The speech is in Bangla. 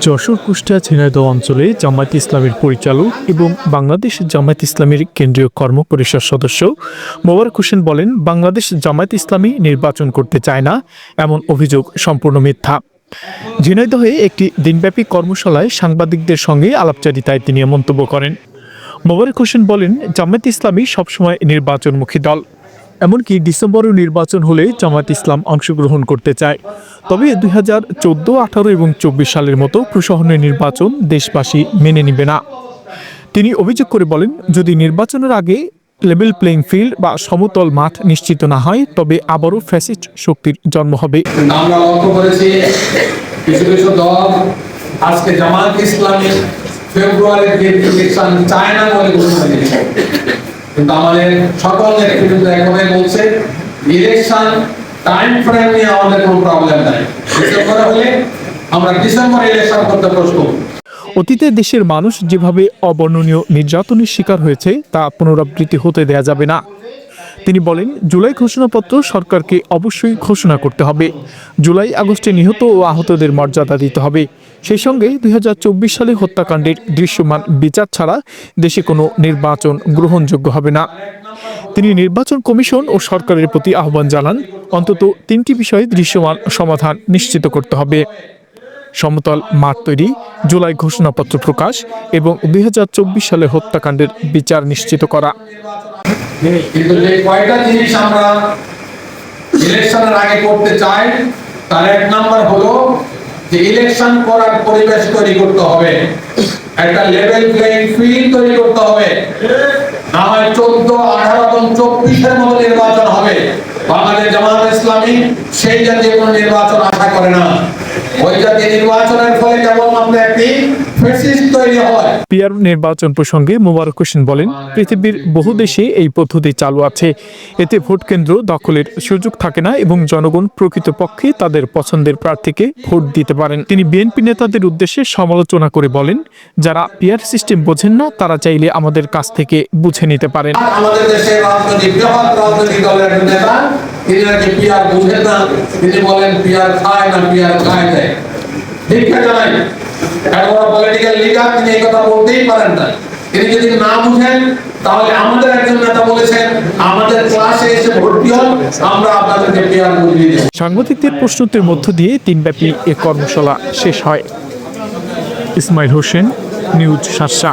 যশোর কুষ্টিয়া ঝিনাইদহ অঞ্চলে জামায়াতে ইসলামীর পরিচালক এবং বাংলাদেশ জামায়াতে ইসলামীর কেন্দ্রীয় কর্মপরিষদ সদস্য মোবারক হোসেন বলেন, বাংলাদেশ জামায়াতে ইসলামী নির্বাচন করতে চায় না, এমন অভিযোগ সম্পূর্ণ মিথ্যা। ঝিনাইদহে একটি দিনব্যাপী কর্মশালায় সাংবাদিকদের সঙ্গে আলাপচারিতায় তিনি মন্তব্য করেন। মোবারক হোসেন বলেন, জামায়াতে ইসলামী সবসময় নির্বাচনমুখী দল, এমনকি ডিসেম্বরেও নির্বাচন হলে জামায়াত ইসলাম অংশগ্রহণ করতে চায়। তবে 2014, 18 এবং 24 সালের মতো প্রশাসনের নির্বাচন দেশবাসী মেনে নেবে না। তিনি অভিযোগ করে বলেন, যদি নির্বাচনের আগে লেভেল প্লেইং ফিল্ড বা সমতল মাঠ নিশ্চিত না হয়, তবে আবারও ফ্যাসিস্ট শক্তির জন্ম হবে। আমরা লক্ষ্য করেছি কিছু কিছু দল আজকে জামায়াত ইসলামী ফেব্রুয়ারির ইলেকশন চায় না বলে ঘোষণা দিয়েছে, কিন্তু আমাদের সকল নেতৃবৃন্দ একভাবে বলছে ইলেকশন টাইম ফ্রেম নিয়ে আমাদের কোনো প্রবলেম নাই। ডিসেম্বরে হলে আমরা ডিসেম্বরে ইলেকশন করতে প্রস্তুত। অতীতে দেশের মানুষ যেভাবে অবর্ণনীয় নির্যাতনের শিকার হয়েছে তা পুনরাবৃত্তি হতে দেয়া যাবে না। তিনি বলেন, জুলাই ঘোষণাপত্র সরকারকে অবশ্যই ঘোষণা করতে হবে। জুলাই আগস্টে নিহত ও আহতদের মর্যাদা দিতে হবে। সেই সঙ্গে 2024 সালে হত্যাকাণ্ডের দৃশ্যমান বিচার ছাড়া দেশে কোনো নির্বাচন গ্রহণযোগ্য হবে না। তিনি নির্বাচন কমিশন ও সরকারের প্রতি আহ্বান জানান, অন্তত 3টি বিষয়ে দৃশ্যমান সমাধান নিশ্চিত করতে হবে: সমতল মাঠ তৈরি, জুলাই ঘোষণাপত্র প্রকাশ এবং 2024 সালে হত্যাকাণ্ডের বিচার নিশ্চিত করা। কিন্তু যে কয়টা জিনিস আমরা ইলেকশনের আগে করতে চাই, তার এক নাম্বার হলো যে ইলেকশন করার পরিবেশ তৈরি করতে হবে, একটা লেভেল প্লেইং ফিল্ড তৈরি করতে হবে। না হয় 14, 18 এবং 24-এর মতো নির্বাচন হবে। বাংলাদেশ জামায়াত ইসলামী সেই জাতীয় কোনো নির্বাচন আশা করে না। ওই জাতীয় নির্বাচনের ফলে কেবলমাত্র একটি ফ্যাসিস্ট তৈরি হয়। পিআর নির্বাচন প্রসঙ্গে মোবারক হোসেন বলেন, পৃথিবীর বহু দেশে এই পদ্ধতি চালু আছে। এতে ভোট কেন্দ্র দখলের সুযোগ থাকে না এবং জনগণ প্রকৃতপক্ষে তাদের পছন্দের প্রার্থীকে ভোট দিতে পারেন। তিনি বিএনপি নেতাদের উদ্দেশ্যে সমালোচনা করে বলেন, যারা পিআর সিস্টেম বোঝেন না তারা চাইলে আমাদের কাছ থেকে বুঝে নিতে পারেন। আমাদের দেশের রাজনৈতিক দলের নেতা তিনি নাকি পিআর বুঝেন না, তিনি বলেন পিআর খায় না, পিআর খায় দেয়। দীক্ষা জানাই একটা পলিটিক্যাল লিডার, তিনি এই কথা বলতেই পারেন না। তিনি যদি না বুঝেন তাহলে আমাদের একজন নেতা বলেছেন, আমাদের ক্লাসে এসে ভর্তি হন, আমরা আপনাদেরকে পিআর বুঝিয়ে দেব। সাংবাদিকদের প্রশ্নোত্তরের মধ্য দিয়ে দিনব্যাপী এ কর্মশালা শেষ হয়। ইসমাইল হোসেন, নিউজ শার্শা।